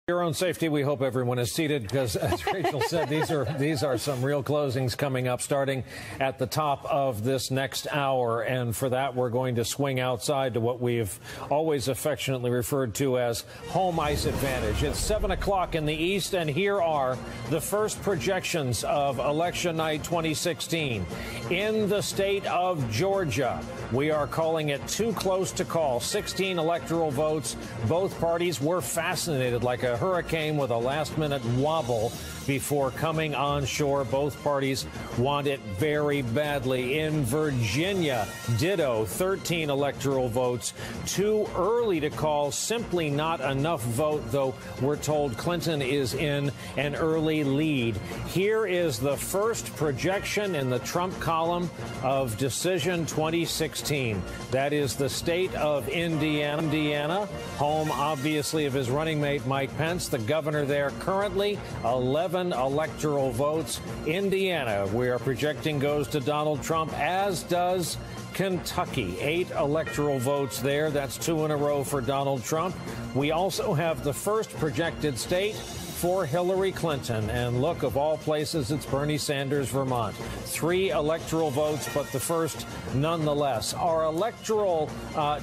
Your own safety, we hope everyone is seated because, as Rachel said, these are some real closings coming up starting at the top of this next hour. And for that, we're going to swing outside to what we've always affectionately referred to as home ice advantage. It's 7 o'clock in the east, and here are the first projections of election night 2016. In the state of Georgia, we are calling it too close to call. 16 electoral votes. Both parties were fascinated like a hurricane with a last-minute wobble before coming on shore. Both parties want it very badly. In Virginia, ditto, 13 electoral votes. Too early to call, simply not enough vote, though we're told Clinton is in an early lead. Here is the first projection in the Trump column of Decision 2016. That is the state of Indiana, home, obviously, of his running mate, Mike Pence, the governor there currently, 11 electoral votes. Indiana, we are projecting, goes to Donald Trump, as does Kentucky. 8 electoral votes there. That's 2 in a row for Donald Trump. We also have the first projected state for Hillary Clinton. And look, of all places, it's Bernie Sanders, Vermont. 3 electoral votes, but the first nonetheless. Our electoral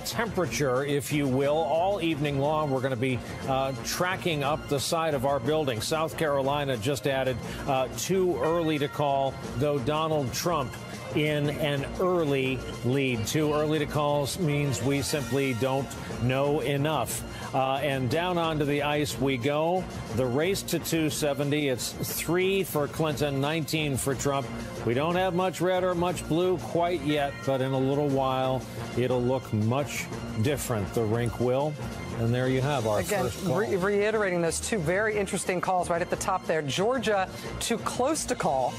temperature, if you will, all evening long, we're going to be tracking up the side of our building. South Carolina just added too early to call, though Donald Trump in an early lead. Too early to call means we simply don't know enough. And down onto the ice we go. The race to 270. It's 3 for Clinton, 19 for Trump. We don't have much red or much blue quite yet, but in a little while it'll look much different. The rink will. And there you have our first call. Reiterating those 2 very interesting calls right at the top there. Georgia, too close to call.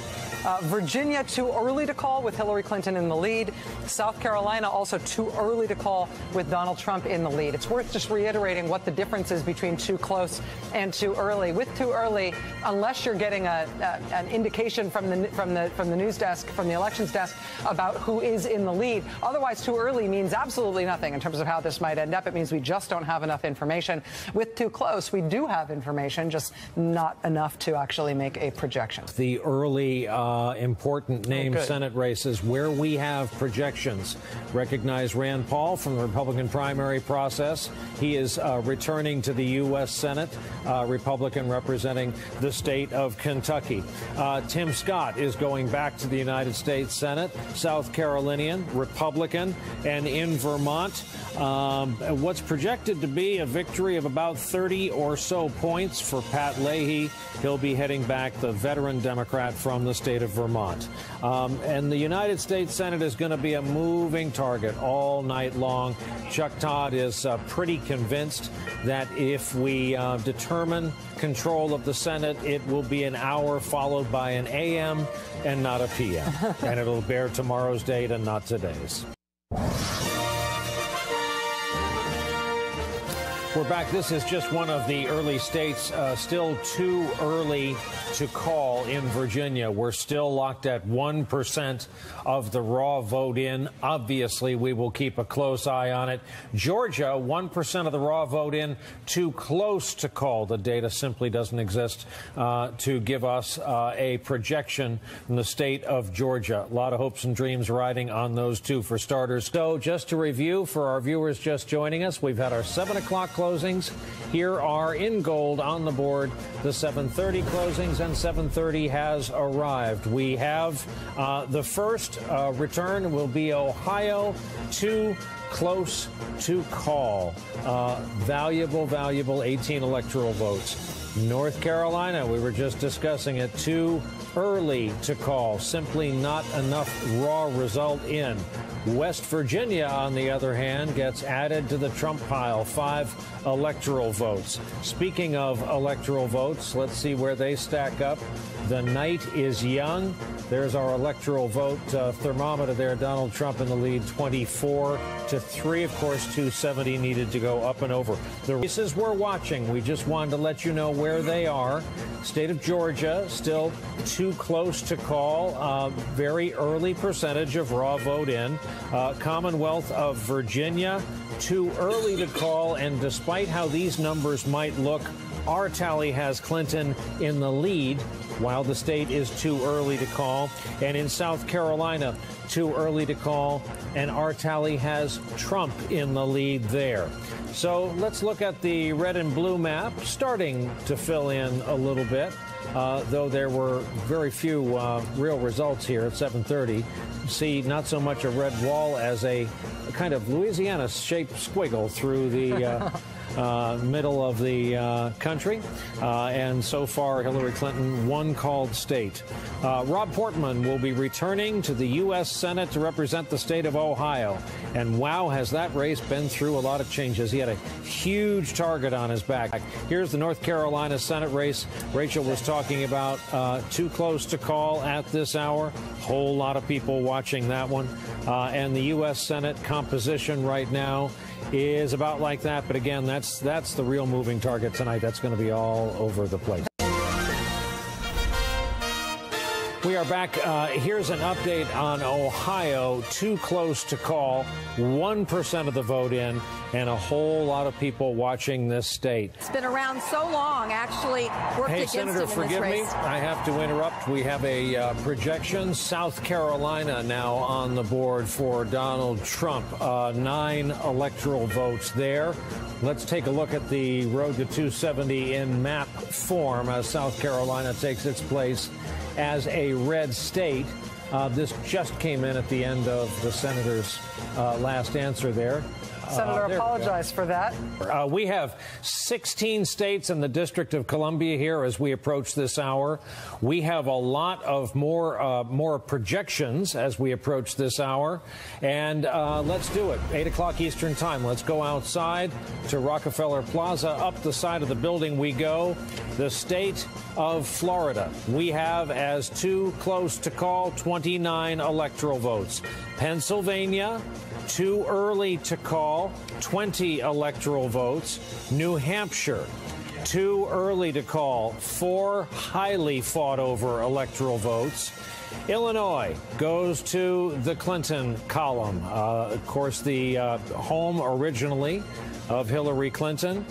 Virginia, too early to call with Hillary Clinton in the lead. South Carolina, also too early to call with Donald Trump in the lead. It's worth just reiterating what the difference is between too close and too early. With too early, unless you're getting an indication from the news desk, from the elections desk, about who is in the lead. Otherwise, too early means absolutely nothing in terms of how this might end up. It means we just don't have enough information. With too close, we do have information, just not enough to actually make a projection. The early important name Senate races where we have projections. Recognize Rand Paul from the Republican primary process. He is returning to the U.S. Senate, Republican representing the state of Kentucky. Tim Scott is going back to the United States Senate, South Carolinian, Republican, and in Vermont, what's projected to be a victory of about 30 or so points for Pat Leahy. He'll be heading back, the veteran Democrat from the state of Vermont. And the United States Senate is going to be a moving target all night long. Chuck Todd is pretty convinced that if we determine control of the Senate, it will be an hour followed by an AM and not a PM. And it'll bear tomorrow's date and not today's. We're back. This is just one of the early states. Still too early to call in Virginia. We're still locked at 1% of the raw vote in. Obviously, we will keep a close eye on it. Georgia, 1% of the raw vote in. Too close to call. The data simply doesn't exist to give us a projection from the state of Georgia. A lot of hopes and dreams riding on those 2 for starters. So just to review for our viewers just joining us, we've had our 7 o'clock closings. Here are in gold on the board the 7:30 closings, and 7:30 has arrived. We have the first return will be Ohio, too close to call. Valuable 18 electoral votes. North Carolina, we were just discussing it, too early to call. Simply not enough raw result in. West Virginia, on the other hand, gets added to the Trump pile. 5 electoral votes. Speaking of electoral votes, let's see where they stack up. The night is young. There's our electoral vote thermometer there. Donald Trump in the lead, 24-3. Of course, 270 needed to go up and over. The races we're watching, we just wanted to let you know where they are. State of Georgia, still too close to call. Very early percentage of raw vote in. Commonwealth of Virginia, too early to call. And despite how these numbers might look Our tally has Clinton in the lead, while the state is too early to call. And in South Carolina, too early to call, and our tally has Trump in the lead there. So let's look at the red and blue map, starting to fill in a little bit, though there were very few real results here at 7:30. See not so much a red wall as a kind of Louisiana-shaped squiggle through the middle of the country. And so far, Hillary Clinton, one called state. Rob Portman will be returning to the U.S. Senate to represent the state of Ohio. And wow, has that race been through a lot of changes. He had a huge target on his back. Here's the North Carolina Senate race Rachel was talking about. Too close to call at this hour. Whole lot of people watching that one. And the U.S. Senate composition right now is about like that. But again, that's the real moving target tonight. That's going to be all over the place. We are back. Here's an update on Ohio. Too close to call. 1% of the vote in, and a whole lot of people watching this state. It's been around so long, actually worked against Senator, him in forgive this me. race. I have to interrupt. We have a projection. South Carolina now on the board for Donald Trump. 9 electoral votes there. Let's take a look at the road to 270 in map form as South Carolina takes its place as a red state. This just came in at the end of the senator's last answer there. Senator, apologize for that. We have 16 states in the District of Columbia here as we approach this hour. We have a lot of more projections as we approach this hour. And let's do it. 8 o'clock Eastern Time. Let's go outside to Rockefeller Plaza. Up the side of the building we go. The state of Florida. We have as too close to call 29 electoral votes. Pennsylvania, too early to call, 20 electoral votes. New Hampshire, too early to call, 4 highly fought over electoral votes. Illinois goes to the Clinton column. Of course, the home originally of Hillary Clinton.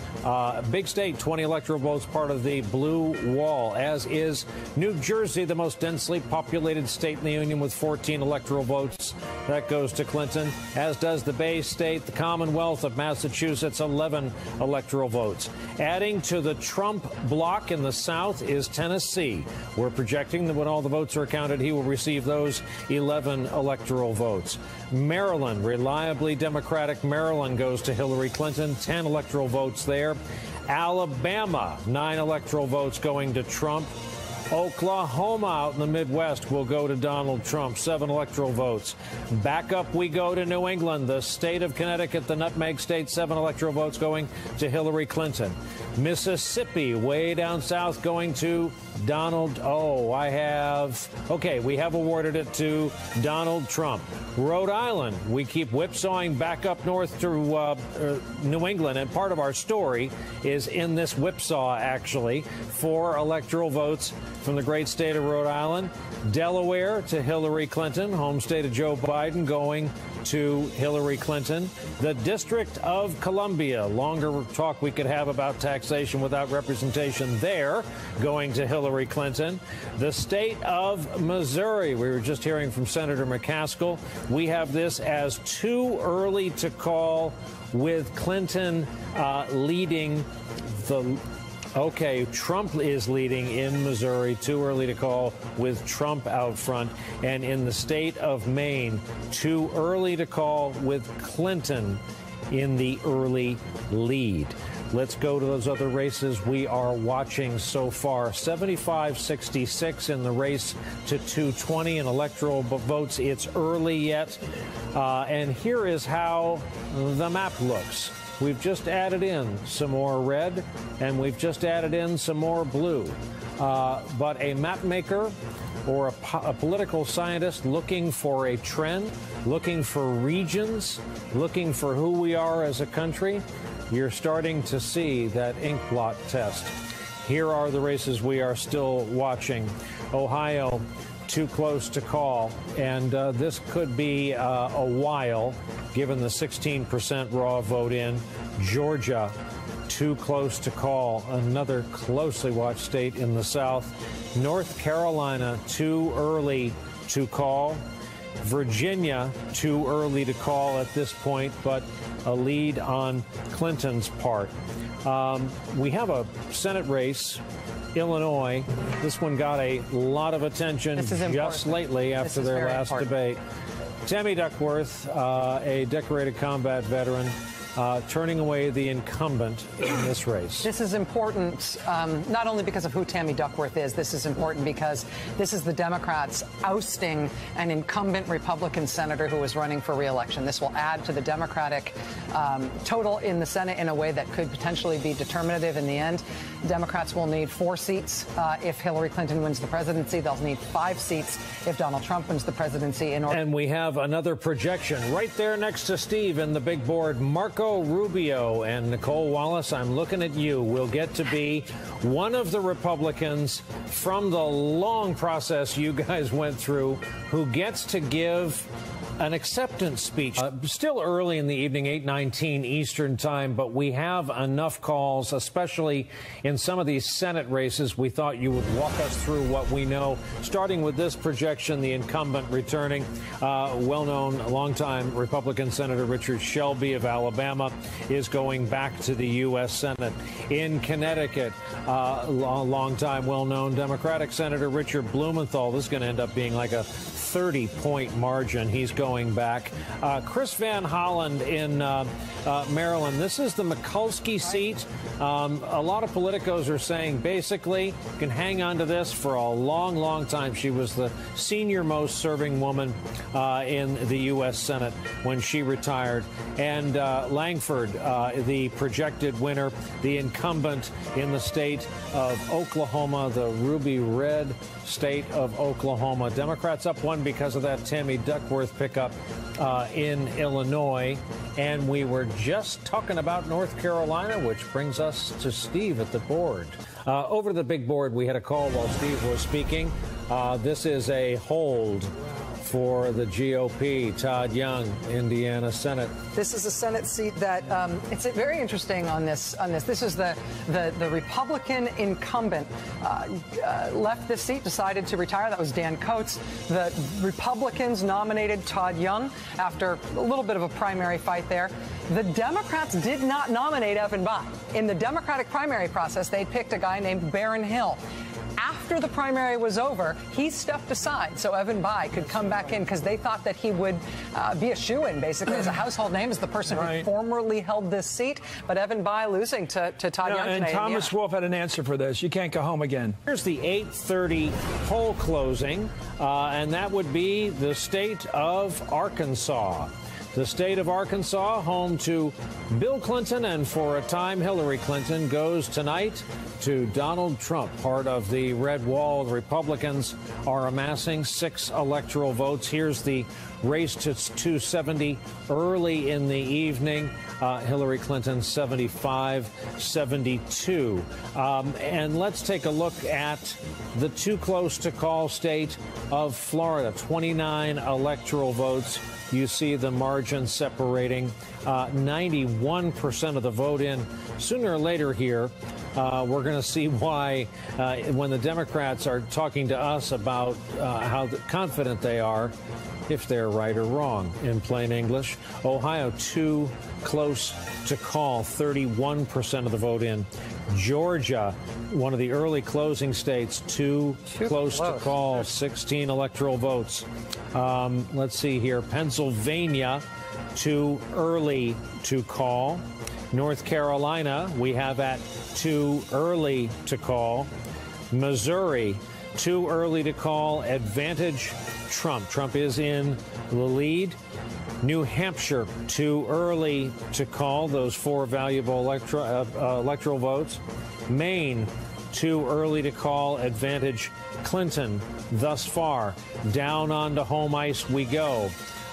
Big state, 20 electoral votes, part of the blue wall, as is New Jersey, the most densely populated state in the Union with 14 electoral votes. That goes to Clinton, as does the Bay State, the Commonwealth of Massachusetts, 11 electoral votes. Adding to the Trump bloc in the South is Tennessee. We're projecting that when all the votes are counted, he will receive those 11 electoral votes. Maryland, reliably Democratic Maryland, goes to Hillary Clinton, 10 electoral votes there. Alabama, 9 electoral votes going to Trump. Oklahoma out in the Midwest will go to Donald Trump, 7 electoral votes. Back up we go to New England, the state of Connecticut, the nutmeg state, 7 electoral votes going to Hillary Clinton. Mississippi, way down south, going to Donald. We have awarded it to Donald Trump. Rhode Island, we keep whipsawing back up north to New England, and part of our story is in this whipsaw, actually. 4 electoral votes from the great state of Rhode Island. Delaware to Hillary Clinton, home state of Joe Biden, going to Hillary Clinton. The District of Columbia, longer talk we could have about taxation without representation there, going to Hillary Clinton. The state of Missouri, we were just hearing from Senator McCaskill. We have this as too early to call, with Clinton leading the... Okay, Trump is leading in Missouri, too early to call, with Trump out front. And in the state of Maine, too early to call, with Clinton in the early lead. Let's go to those other races we are watching so far. 75-66 in the race to 220 in electoral votes. It's early yet. And here is how the map looks. We've just added in some more red, and we've just added in some more blue. But a map maker or a political scientist looking for a trend, looking for regions, looking for who we are as a country, you're starting to see that ink blot test. Here are the races we are still watching. Ohio, too close to call, and this could be a while, given the 16% raw vote in. Georgia, too close to call. Another closely watched state in the South. North Carolina, too early to call. Virginia, too early to call at this point, but a lead on Clinton's part. We have a Senate race, Illinois. This one got a lot of attention just lately after their last debate. Tammy Duckworth, a decorated combat veteran, turning away the incumbent in this race. This is important, not only because of who Tammy Duckworth is. This is important because this is the Democrats ousting an incumbent Republican senator who is running for re-election. This will add to the Democratic total in the Senate in a way that could potentially be determinative in the end. Democrats will need 4 seats if Hillary Clinton wins the presidency. They'll need 5 seats if Donald Trump wins the presidency. And we have another projection right there next to Steve in the big board. Marco Rubio and Nicole Wallace, I'm looking at you, will get to be one of the Republicans from the long process you guys went through who gets to give an acceptance speech. Still early in the evening, 8:19 Eastern time, but we have enough calls, especially in some of these Senate races. We thought you would walk us through what we know, starting with this projection, the incumbent returning, well-known longtime Republican Senator Richard Shelby of Alabama is going back to the U.S. Senate. In Connecticut, longtime well-known Democratic Senator Richard Blumenthal. This is going to end up being like a 30-point margin. He's going back. Chris Van Hollen in Maryland. This is the Mikulski seat. A lot of politicos are saying basically you can hang on to this for a long, long time. She was the senior most serving woman in the U.S. Senate when she retired. And Langford, the projected winner, the incumbent in the state of Oklahoma, the ruby red state of Oklahoma. Democrats up 1 because of that Tammy Duckworth pickup in Illinois. And we were just talking about North Carolina, which brings us to Steve at the board. Over the big board, we had a call while Steve was speaking. This is a hold for the GOP. Todd Young, Indiana Senate. This is a Senate seat that it's very interesting on this. This is the Republican incumbent left this seat, decided to retire. That was Dan Coates. The Republicans nominated Todd Young after a little bit of a primary fight there. The Democrats did not nominate Evan Bayh. In the Democratic primary process, they picked a guy named Barron Hill. After the primary was over, he stepped aside so Evan Bayh could come back in because they thought that he would be a shoo-in, basically, as a household name, as the person who formerly held this seat. But Evan Bayh losing to Todd Young today. And Thomas Wolfe had an answer for this. You can't go home again. Here's the 8:30 poll closing, and that would be the state of Arkansas. The state of Arkansas, home to Bill Clinton and, for a time, Hillary Clinton, goes tonight to Donald Trump. Part of the red wall. The Republicans are amassing 6 electoral votes. Here's the race to 270 early in the evening. Hillary Clinton 75-72. And let's take a look at the too close to call state of Florida. 29 electoral votes. You see the margin separating 91% of the vote in. Sooner or later here, we're going to see why when the Democrats are talking to us about how confident they are, if they're right or wrong, in plain English. Ohio, too close to call, 31% of the vote in. Georgia, one of the early closing states, too close to call, 16 electoral votes. Let's see here. Pennsylvania, too early to call. North Carolina, we have at too early to call. Missouri, too early to call. Advantage Trump. Trump is in the lead. New Hampshire, too early to call. Those 4 valuable electoral votes. Maine, too early to call. Advantage Clinton thus far. Down onto home ice we go.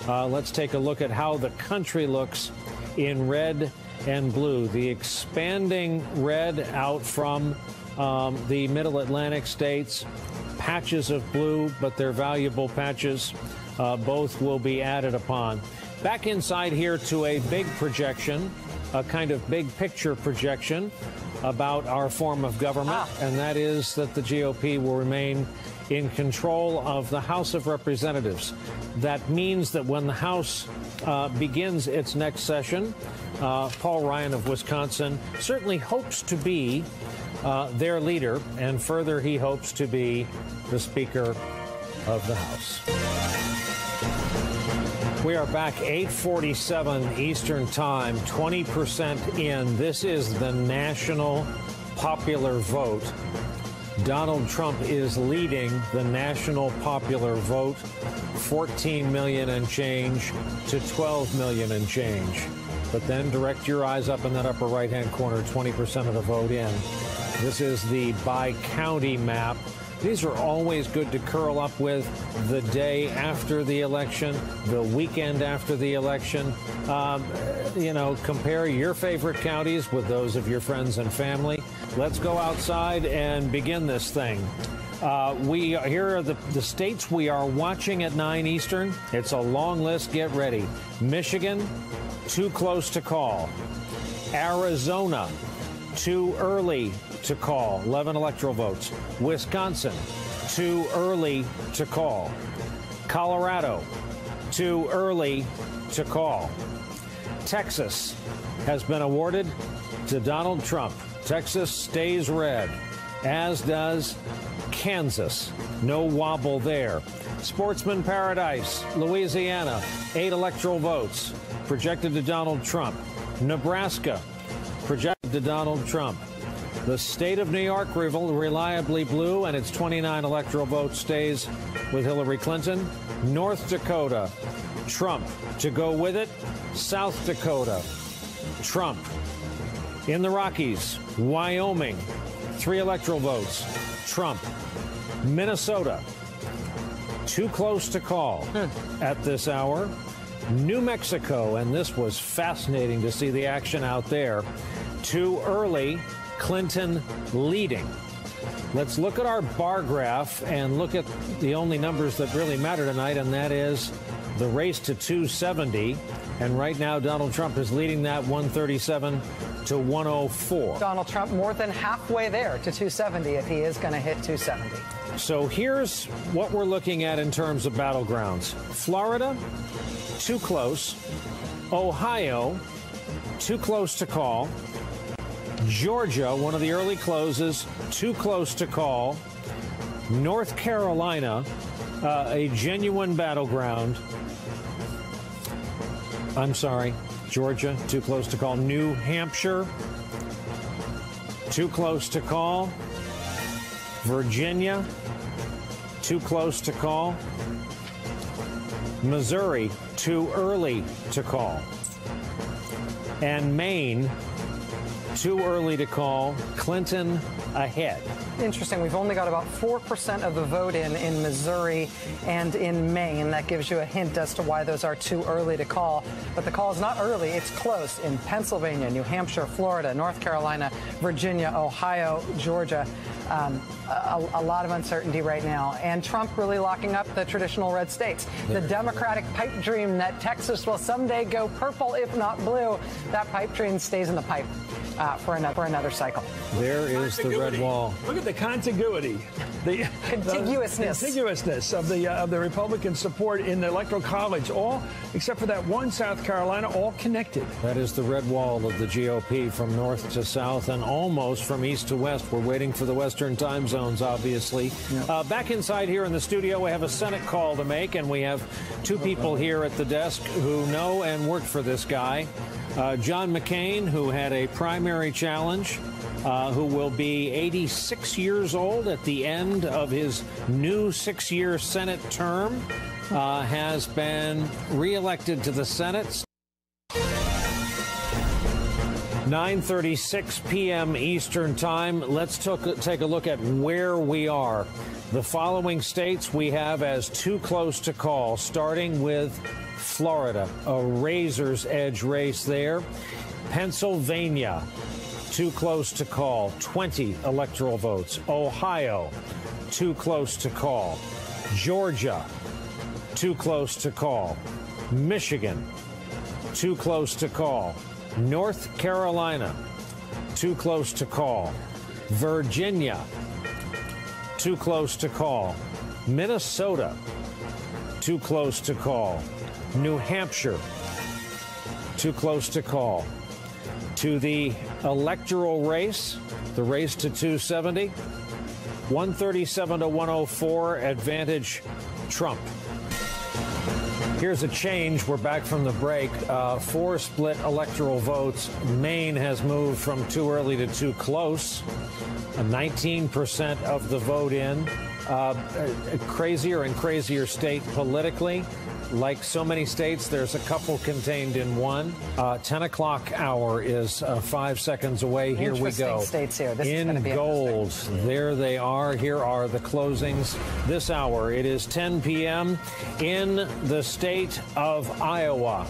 Let's take a look at how the country looks in red and blue. The expanding red out from the middle Atlantic states. Patches of blue, but they're valuable patches. Both will be added upon. Back inside here to a big projection a kind of big picture projection about our form of government, and that is that the GOP will remain in control of the House of Representatives. That means that when the House begins its next session, Paul Ryan of Wisconsin certainly hopes to be their leader, and further, he hopes to be the Speaker of the House. We are back, 8:47 Eastern Time, 20% in. This is the national popular vote. Donald Trump is leading the national popular vote, 14 million and change to 12 million and change. But then direct your eyes up in that upper right-hand corner, 20% of the vote in. This is the by-county map. These are always good to curl up with the day after the election, the weekend after the election. Compare your favorite counties with those of your friends and family. Let's go outside and begin this thing. Here are the states we are watching at 9 Eastern. It's a long list. Get ready. Michigan, too close to call. Arizona, too early to call, 11 electoral votes. Wisconsin, too early to call. Colorado, too early to call. Texas has been awarded to Donald Trump. Texas stays red, as does Kansas. No wobble there. Sportsman Paradise, Louisiana, 8 electoral votes, projected to Donald Trump. Nebraska, projected to Donald Trump. The state of New York, reliably blue, and its 29 electoral votes stays with Hillary Clinton. North Dakota, Trump. To go with it, South Dakota, Trump. In the Rockies, Wyoming, 3 electoral votes, Trump. Minnesota, too close to call at this hour. New Mexico, and this was fascinating to see the action out there. Too early, Clinton leading. Let's look at our bar graph and look at the only numbers that really matter tonight, and that is the race to 270. And right now, Donald Trump is leading that 137 to 104. Donald Trump more than halfway there to 270 if he is going to hit 270. So here's what we're looking at in terms of battlegrounds. Florida, too close. Ohio, too close to call. Georgia, one of the early closes, too close to call. North Carolina, a genuine battleground. I'm sorry, Georgia, too close to call. New Hampshire, too close to call. Virginia, too close to call. Missouri, too early to call. And Maine, too early to call. Clinton ahead. Interesting. We've only got about 4% of the vote in Missouri and in Maine. That gives you a hint as to why those are too early to call. But the call is not early. It's close in Pennsylvania, New Hampshire, Florida, North Carolina, Virginia, Ohio, Georgia. A lot of uncertainty right now. And Trump really locking up the traditional red states. The Democratic pipe dream that Texas will someday go purple, if not blue. That pipe dream stays in the pipe for another cycle. There is the red wall. Look at the contiguity, the contiguousness of the Republican support in the Electoral College, all except for that one South Carolina, all connected. That is the red wall of the GOP from north to south and almost from east to west. We're waiting for the Western time zones, obviously. Yeah. Back inside here in the studio, we have a Senate call to make, and we have 2 people here at the desk who know and work for this guy. John McCain, who had a primary challenge, who will be 86 years old at the end of his new 6-year Senate term, has been reelected to the Senate. 9:36 p.m. Eastern Time. Let's take a look at where we are. The following states we have as too close to call, starting with Florida, a razor's edge race there. Pennsylvania, too close to call, 20 electoral votes. Ohio, too close to call. Georgia, too close to call. Michigan, too close to call. North Carolina, too close to call. Virginia, too close to call. Minnesota, too close to call. New Hampshire, too close to call. To the electoral race, the race to 270, 137 to 104, advantage Trump. Here's a change. We're back from the break. 4 split electoral votes. Maine has moved from too early to too close. 19% of the vote in. A crazier and crazier state politically. Like so many states, there's a couple contained in one. 10 o'clock hour is 5 seconds away. Here we go. States here. This in is be gold. There they are. Here are the closings this hour. It is 10 p.m. in the state of Iowa.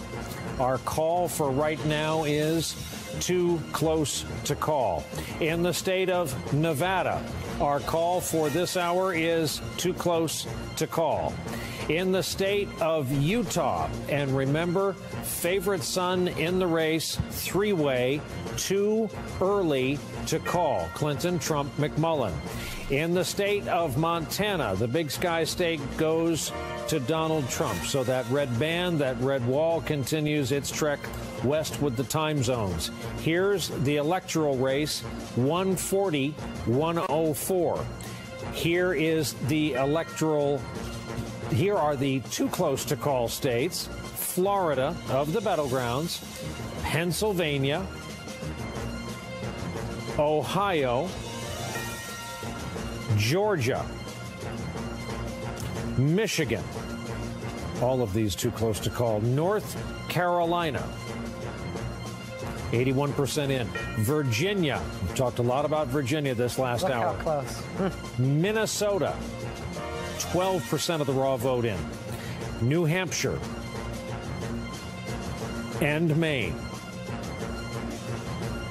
Our call for right now is too close to call. In the state of Nevada, our call for this hour is too close to call. In the state of Utah, and remember, favorite son in the race, three-way, too early to call. Clinton, Trump, McMullen. In the state of Montana, the Big Sky State goes to Donald Trump. So that red band, that red wall continues its trek west with the time zones. Here's the electoral race, 140, 104. Here is the electoral. Here are the too close to call states: Florida of the battlegrounds, Pennsylvania, Ohio, Georgia, Michigan, all of these too close to call, North Carolina, 81% in, Virginia, we've talked a lot about Virginia this last hour. Look how close. Minnesota, 12% of the raw vote in. New Hampshire and Maine.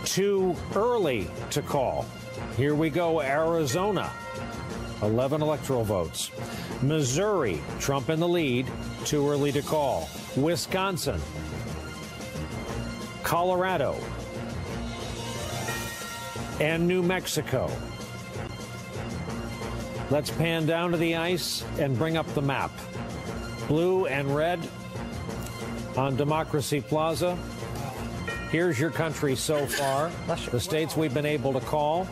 Too early to call. Here we go, Arizona, 11 electoral votes. Missouri, Trump in the lead, too early to call. Wisconsin, Colorado, and New Mexico. Let's pan down to the ice and bring up the map. Blue and red on Democracy Plaza. Here's your country so far. The states we've been able to call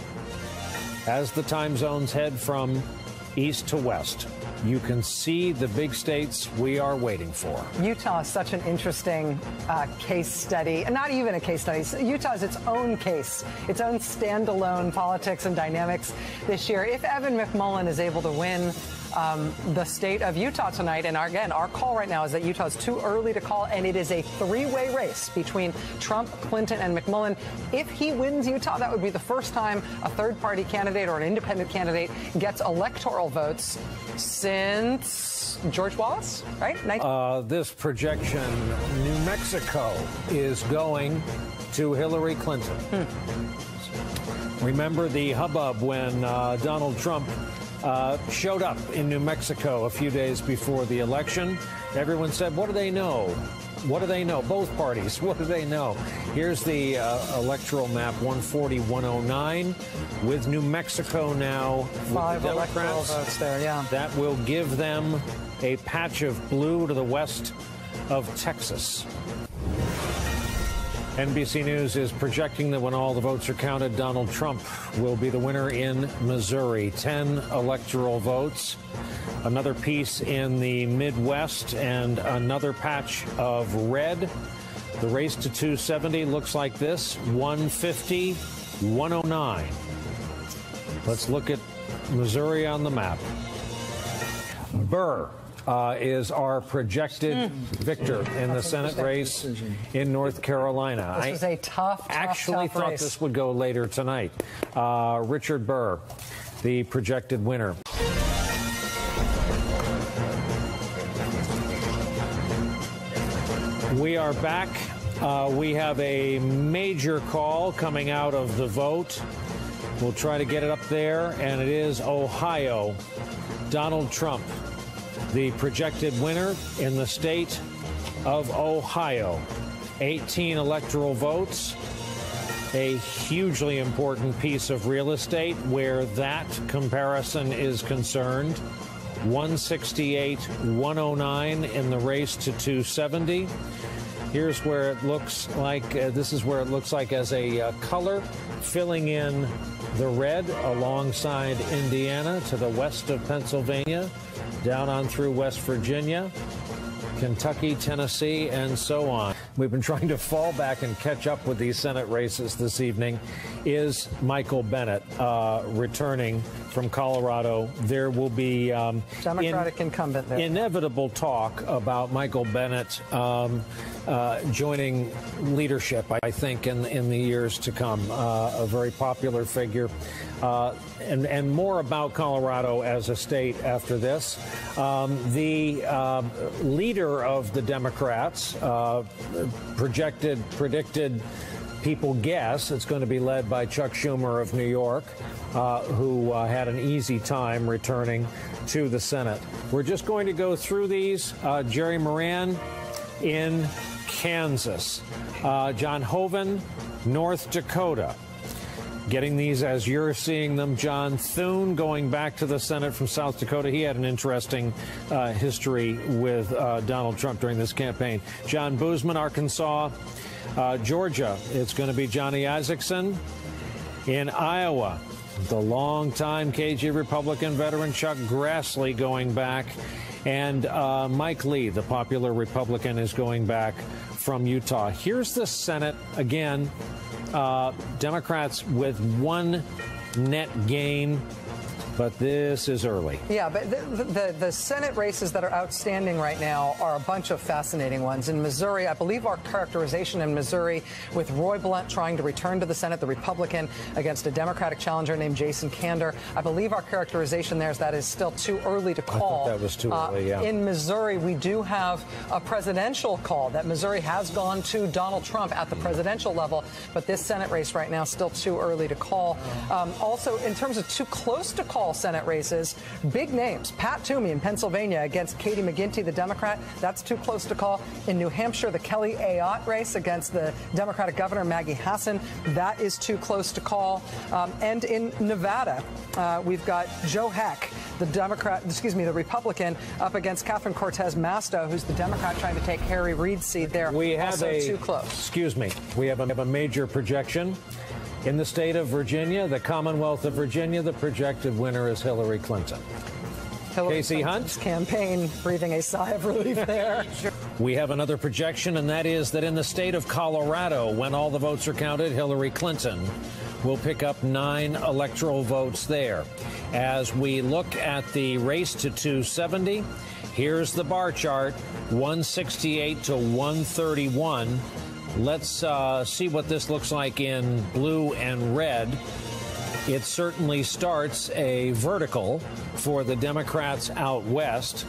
as the time zones head from east to west. You can see the big states we are waiting for. Utah is such an interesting case study, and not even a case study. Utah is its own case, its own standalone politics and dynamics this year. If Evan McMullen is able to win the state of Utah tonight, and again, our call right now is that Utah is too early to call, and it is a three-way race between Trump, Clinton, and McMullen. If he wins Utah, that would be the first time a third-party candidate or an independent candidate gets electoral votes since George Wallace, right? This projection, New Mexico is going to Hillary Clinton. Remember the hubbub when Donald Trump showed up in New Mexico a few days before the election. Everyone said, what do they know? What do they know? Both parties, what do they know? Here's the electoral map, 140, 109, with New Mexico now. 5 electoral votes there, yeah. That will give them a patch of blue to the west of Texas. NBC News is projecting that when all the votes are counted, Donald Trump will be the winner in Missouri. 10 electoral votes. Another piece in the Midwest and another patch of red. The race to 270 looks like this, 150, 109. Let's look at Missouri on the map. Burr is our projected victor in the Senate race in North Carolina. This was a tough thought race. This would go later tonight. Richard Burr, the projected winner. We are back. We have a major call coming out of the vote. We'll try to get it up there, and it is Ohio. Donald Trump, the projected winner in the state of Ohio. 18 electoral votes. A hugely important piece of real estate where that comparison is concerned. 168, 109 in the race to 270. Here's where it looks like, this is where it looks like as a color, filling in the red alongside Indiana to the west of Pennsylvania, down on through West Virginia, Kentucky, Tennessee, and so on. We've been trying to fall back and catch up with these Senate races this evening. Is Michael Bennet returning from Colorado? There will be Democratic incumbent there. Inevitable talk about Michael Bennet joining leadership, I think, in the years to come. A very popular figure. And more about Colorado as a state after this. The leader of the Democrats predicted, people guess it's going to be led by Chuck Schumer of New York, who had an easy time returning to the Senate. We're just going to go through these. Jerry Moran in Kansas. John Hoeven, North Dakota. Getting these as you're seeing them. John Thune going back to the Senate from South Dakota. He had an interesting history with Donald Trump during this campaign. John Boozman, Arkansas. Georgia, it's going to be Johnny Isaacson. In Iowa, the longtime KG Republican veteran Chuck Grassley going back. And Mike Lee, the popular Republican, is going back from Utah. Here's the Senate again. Democrats with one net gain, but this is early. Yeah, but the Senate races that are outstanding right now are a bunch of fascinating ones. In Missouri, I believe our characterization in Missouri with Roy Blunt trying to return to the Senate, the Republican, against a Democratic challenger named Jason Kander. I believe our characterization there is that is still too early to call. I thought that was too early, yeah. In Missouri, we do have a presidential call that Missouri has gone to Donald Trump at the presidential level, but this Senate race right now still too early to call. Also, in terms of too close to call Senate races, big names. Pat Toomey in Pennsylvania against Katie McGinty, the Democrat. That's too close to call. In New Hampshire, the Kelly Ayotte race against the Democratic governor, Maggie Hassan. That is too close to call. And in Nevada, we've got Joe Heck, the Republican, up against Catherine Cortez Masto, who's the Democrat trying to take Harry Reid's seat there. We have too close. Excuse me. We have a major projection. In the state of Virginia, the Commonwealth of Virginia, the projected winner is Hillary Clinton. Casey Hunt? Campaign breathing a sigh of relief there. We have another projection, and that is that in the state of Colorado, when all the votes are counted, Hillary Clinton will pick up 9 electoral votes there. As we look at the race to 270, here's the bar chart, 168 to 131. Let's see what this looks like in blue and red. It certainly starts a vertical for the Democrats out west.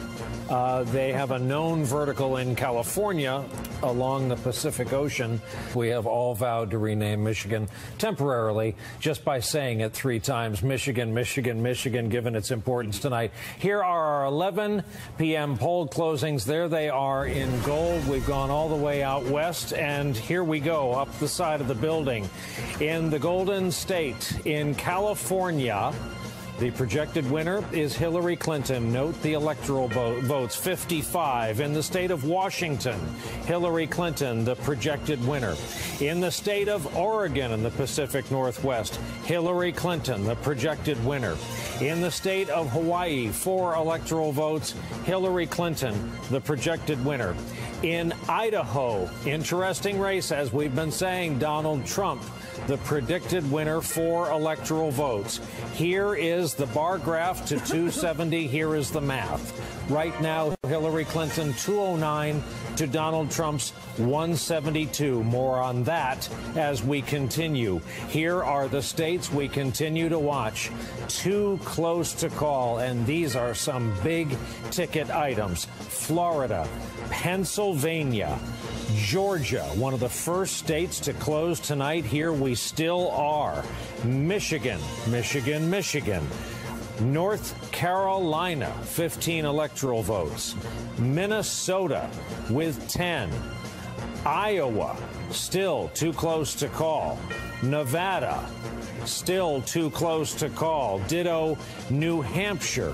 They have a known vertical in California along the Pacific Ocean. We have all vowed to rename Michigan temporarily just by saying it 3 times. Michigan, Michigan, Michigan, given its importance tonight. Here are our 11 p.m. poll closings. There they are in gold. We've gone all the way out west, and here we go up the side of the building. In the Golden State, in California, the projected winner is Hillary Clinton. Note the electoral votes, 55. In the state of Washington, Hillary Clinton, the projected winner. In the state of Oregon in the Pacific Northwest, Hillary Clinton, the projected winner. In the state of Hawaii, 4 electoral votes, Hillary Clinton, the projected winner. In Idaho, interesting race, as we've been saying, Donald Trump, the predicted winner, 4 electoral votes. Here is the bar graph to 270. Here is the math. Right now, Hillary Clinton 209 to Donald Trump's 172. More on that as we continue. Here are the states we continue to watch. Too close to call, and these are some big ticket items. Florida, Pennsylvania, Georgia, one of the first states to close tonight. Here we still are. Michigan, Michigan, Michigan. North Carolina, 15 electoral votes. Minnesota with 10. Iowa, still too close to call. Nevada, still too close to call. Ditto New Hampshire.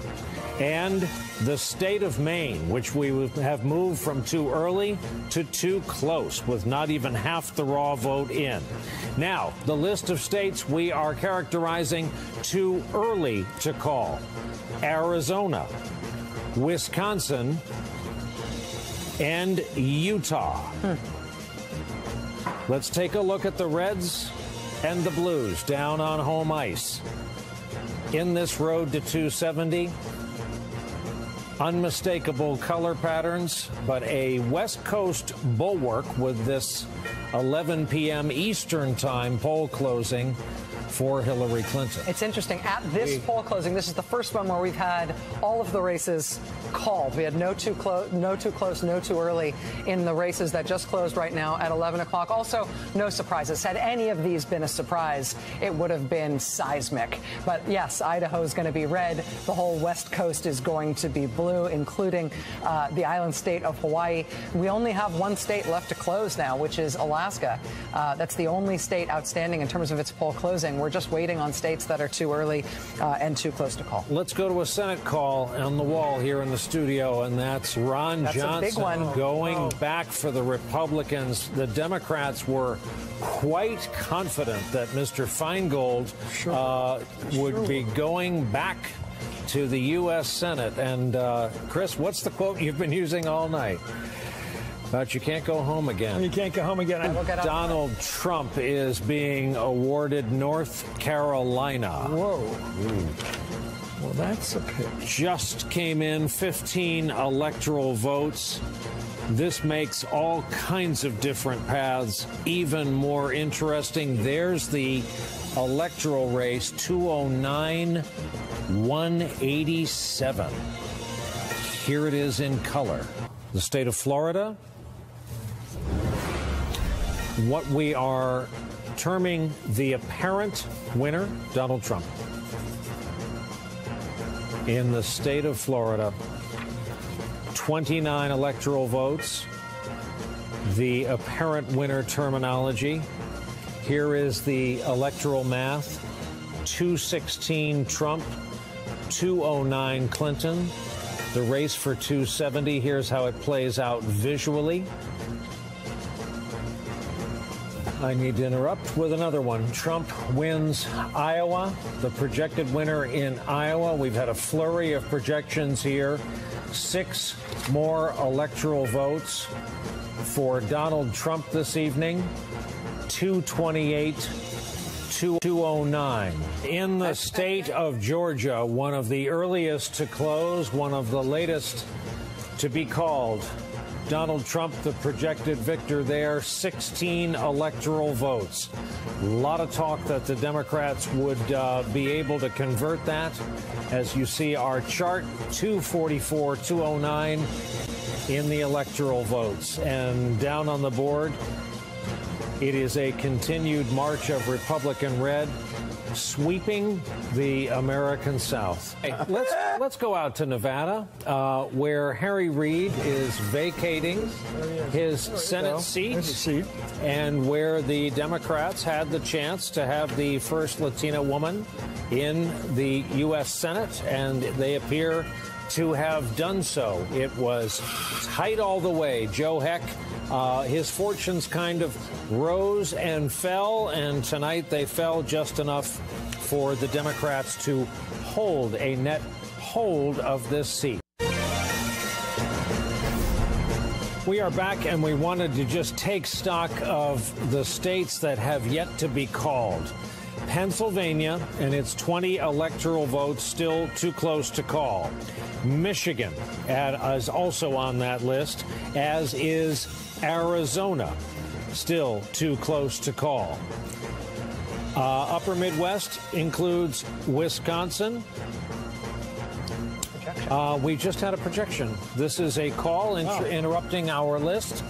And the state of Maine, which we have moved from too early to too close, with not even half the raw vote in. Now, the list of states we are characterizing too early to call: Arizona, Wisconsin, and Utah. Let's take a look at the Reds and the Blues down on home ice. In this road to 270, unmistakable color patterns, but a West Coast bulwark with this 11 p.m. Eastern time poll closing for Hillary Clinton. It's interesting. At this poll closing, this is the first one where we've had all of the races called. We had no too close, no too early in the races that just closed right now at 11 o'clock. Also, no surprises. Had any of these been a surprise, it would have been seismic. But yes, Idaho is going to be red. The whole West Coast is going to be blue, including the island state of Hawaii. We only have one state left to close now, which is Alaska. That's the only state outstanding in terms of its poll closing. We're just waiting on states that are too early and too close to call. Let's go to a Senate call on the wall here in the studio, and that's Ron Johnson a big one. going back for the Republicans. The Democrats were quite confident that Mr. Feingold would be going back to the U.S. Senate. And, Chris, what's the quote you've been using all night? But you can't go home again. You can't go home again. Donald Trump is being awarded North Carolina. Whoa. Ooh. Well, that's a pitch. Just came in 15 electoral votes. This makes all kinds of different paths even more interesting. There's the electoral race, 209, 187. Here it is in color. The state of Florida, what we are terming the apparent winner, Donald Trump. In the state of Florida, 29 electoral votes. The apparent winner terminology. Here is the electoral math. 216 Trump, 209 Clinton. The race for 270, here's how it plays out visually. I need to interrupt with another one. Trump wins Iowa, the projected winner in Iowa. We've had a flurry of projections here. 6 more electoral votes for Donald Trump this evening. 228, 209. In the state of Georgia, one of the earliest to close, one of the latest to be called. Donald Trump, the projected victor there, 16 electoral votes. A lot of talk that the Democrats would be able to convert that. As you see our chart, 244, 209 in the electoral votes. And down on the board, it is a continued march of Republican red, sweeping the American South. Hey, let's go out to Nevada, where Harry Reid is vacating his Senate seat, and where the Democrats had the chance to have the first Latina woman in the U.S. Senate, and they appear to have done so. It was tight all the way. Joe Heck, his fortunes kind of rose and fell, and tonight they fell just enough for the Democrats to hold a net hold of this seat. We are back, and we wanted to just take stock of the states that have yet to be called. Pennsylvania and its 20 electoral votes still too close to call. Michigan is also on that list, as is Arizona, still too close to call. Upper Midwest includes Wisconsin. We just had a projection. This is a call interrupting our list.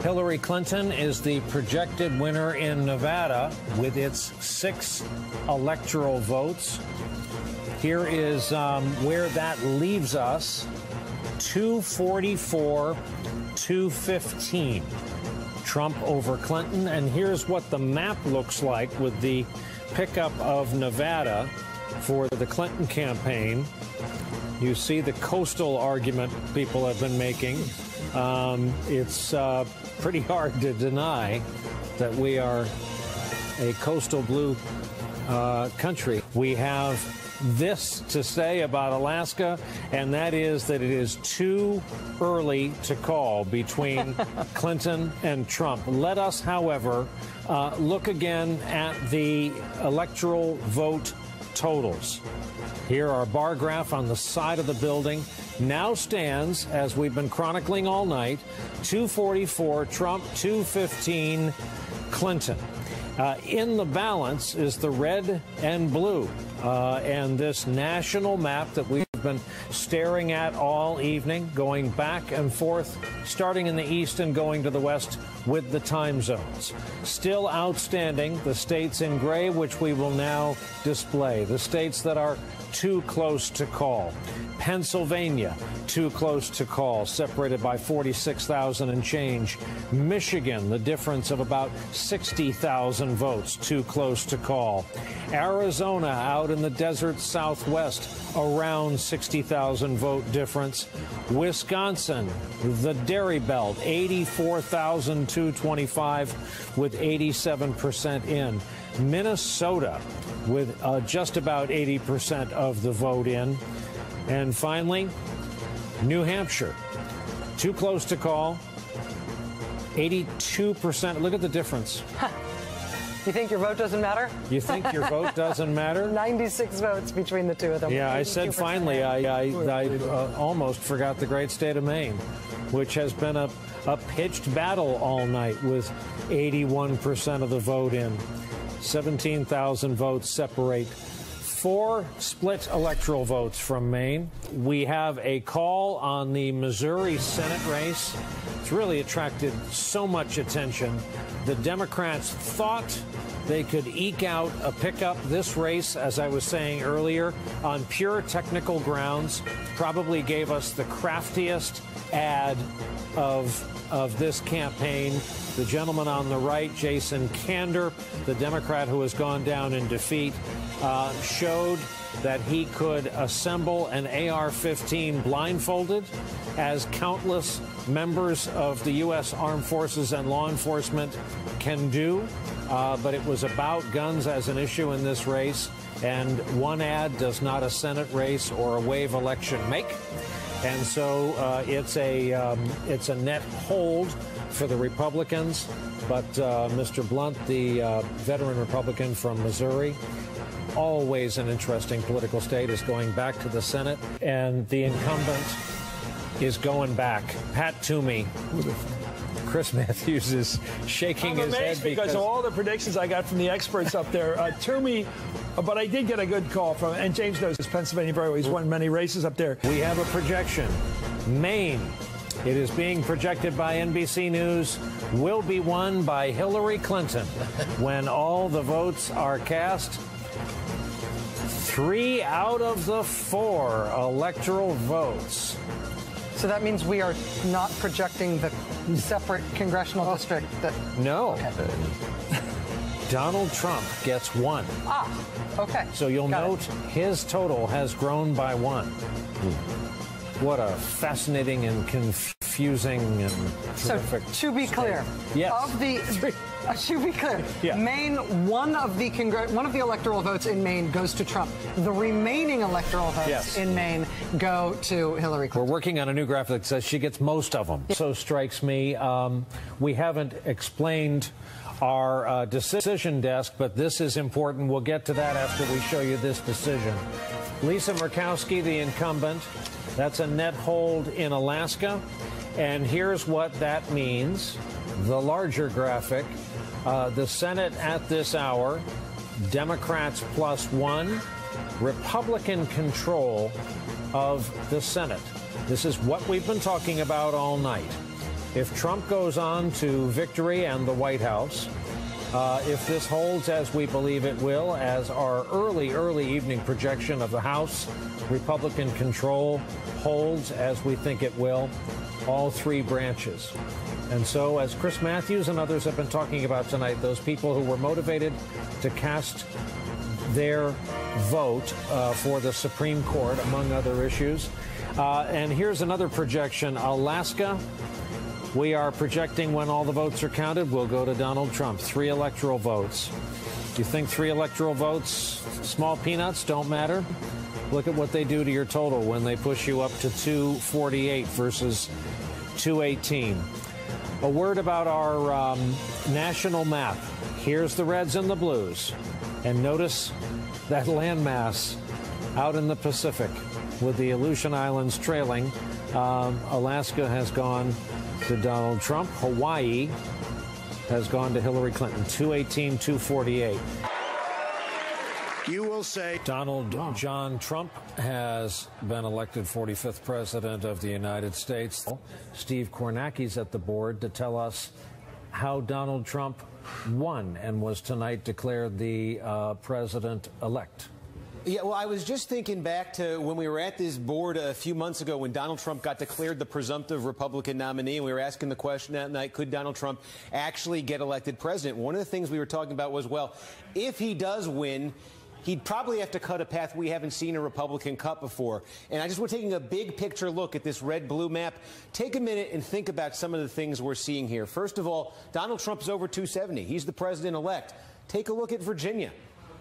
Hillary Clinton is the projected winner in Nevada with its 6 electoral votes. Here is where that leaves us, 244, 215. Trump over Clinton. And here's what the map looks like with the pickup of Nevada for the Clinton campaign. You see the coastal argument people have been making. It's pretty hard to deny that we are a coastal blue country. We have this to say about Alaska, and that is that it is too early to call between Clinton and Trump. Let us, however, look again at the electoral vote totals. Here, our bar graph on the side of the building now stands, as we've been chronicling all night, 244 Trump, 215 Clinton. In the balance is the red and blue. And this national map that we've been staring at all evening, going back and forth, starting in the east and going to the west with the time zones. Still outstanding, the states in gray, which we will now display. The states that are too close to call. Pennsylvania, too close to call, separated by 46,000 and change. Michigan, the difference of about 60,000 votes, too close to call. Arizona, out in the desert southwest, around 60,000 vote difference. Wisconsin, the Dairy Belt, 84,225 with 87% in. Minnesota, with just about 80% of the vote in. And finally, New Hampshire, too close to call, 82%. Look at the difference. You think your vote doesn't matter? You think your vote doesn't matter? 96 votes between the two of them. Yeah, I said finally, I almost forgot the great state of Maine, which has been a pitched battle all night with 81% of the vote in. 17,000 votes separate 4 split electoral votes from Maine. We have a call on the Missouri Senate race. It's really attracted so much attention. The Democrats thought they could eke out a pickup. This race, as I was saying earlier, on pure technical grounds, probably gave us the craftiest ad of this campaign. The gentleman on the right, Jason Kander, the Democrat who has gone down in defeat, showed that he could assemble an AR-15 blindfolded, as countless members of the U.S. Armed Forces and law enforcement can do. But it was about guns as an issue in this race, and one ad does not a Senate race or a wave election make. And so it's a net hold for the Republicans. But Mr. Blunt, the veteran Republican from Missouri, always an interesting political state, is going back to the Senate. And the incumbent is going back. Pat Toomey. Chris Matthews is shaking his head because of all the predictions I got from the experts up there. Toomey, but I did get a good call from, and James knows this Pennsylvania very well. He's won many races up there. We have a projection. Maine, it is being projected by NBC News, will be won by Hillary Clinton when all the votes are cast. 3 out of the 4 electoral votes. So that means we are not projecting the separate congressional district that... No. Okay. Donald Trump gets 1. Ah, okay. So you'll note his total has grown by 1. What a fascinating and confusing and terrific. So to be clear, yes. Of the to be clear, yeah. Maine, one of the electoral votes in Maine goes to Trump. The remaining electoral votes in Maine go to Hillary Clinton. We're working on a new graphic that says she gets most of them. So strikes me. We haven't explained our decision desk, but this is important. We'll get to that after we show you this decision. Lisa Murkowski, the incumbent, that's a net hold in Alaska. And here's what that means. The larger graphic, the Senate at this hour, Democrats +1, Republican control of the Senate. This is what we've been talking about all night. If Trump goes on to victory and the White House, if this holds as we believe it will, as our early evening projection of the House, Republican control holds as we think it will, all 3 branches, And so, as Chris Matthews and others have been talking about tonight, those people who were motivated to cast their vote for the Supreme Court, among other issues. And here's another projection. Alaska, we are projecting when all the votes are counted, will go to Donald Trump. 3 electoral votes. You think 3 electoral votes, small peanuts, don't matter? Look at what they do to your total when they push you up to 248 versus 218. A word about our national map. Here's the reds and the blues. And notice that landmass out in the Pacific with the Aleutian Islands trailing. Alaska has gone to Donald Trump. Hawaii has gone to Hillary Clinton. 218, 248. You will say Donald John Trump has been elected 45th president of the United States. Steve Kornacki's at the board to tell us how Donald Trump won and was tonight declared the president-elect. Yeah, well, I was just thinking back to when we were at this board a few months ago when Donald Trump got declared the presumptive Republican nominee, and we were asking the question that night, could Donald Trump actually get elected president? One of the things we were talking about was, well, if he does win, he'd probably have to cut a path we haven't seen a Republican cut before. And I just want taking a big picture look at this red-blue map. Take a minute and think about some of the things we're seeing here. First of all, Donald Trump's over 270. He's the president-elect. Take a look at Virginia.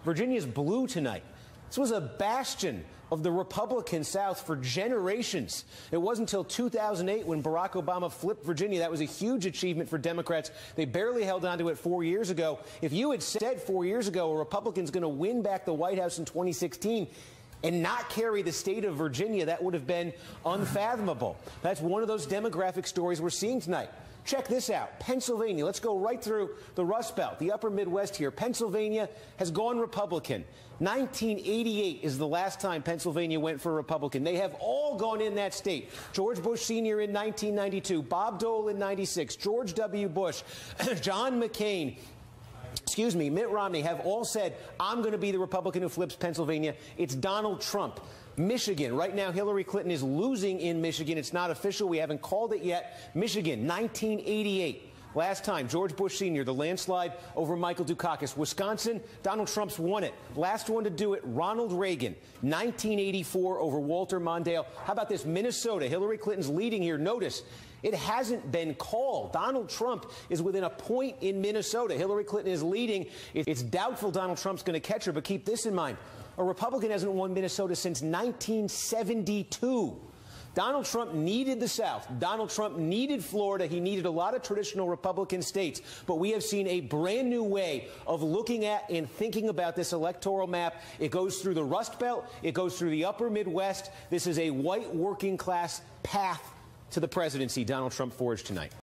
Virginia's blue tonight. This was a bastion of the Republican South for generations. It wasn't until 2008 when Barack Obama flipped Virginia. That was a huge achievement for Democrats. They barely held on to it 4 years ago. If you had said 4 years ago a Republican's going to win back the White House in 2016 and not carry the state of Virginia, that would have been unfathomable. That's one of those demographic stories we're seeing tonight. Check this out. Pennsylvania. Let's go right through the Rust Belt, the upper Midwest here. Pennsylvania has gone Republican. 1988 is the last time Pennsylvania went for a Republican. They have all gone in that state. George Bush Sr. in 1992, Bob Dole in 96, George W. Bush, John McCain, Mitt Romney have all said, I'm going to be the Republican who flips Pennsylvania. It's Donald Trump. Michigan. Right now, Hillary Clinton is losing in Michigan. It's not official. We haven't called it yet. Michigan, 1988. Last time, George Bush Sr., the landslide over Michael Dukakis. Wisconsin, Donald Trump's won it. Last one to do it, Ronald Reagan, 1984 over Walter Mondale. How about this? Minnesota, Hillary Clinton's leading here. Notice, it hasn't been called. Donald Trump is within a point in Minnesota. Hillary Clinton is leading. It's doubtful Donald Trump's going to catch her, but keep this in mind. A Republican hasn't won Minnesota since 1972. Donald Trump needed the South. Donald Trump needed Florida. He needed a lot of traditional Republican states. But we have seen a brand new way of looking at and thinking about this electoral map. It goes through the Rust Belt. It goes through the upper Midwest. This is a white working class path to the presidency Donald Trump forged tonight.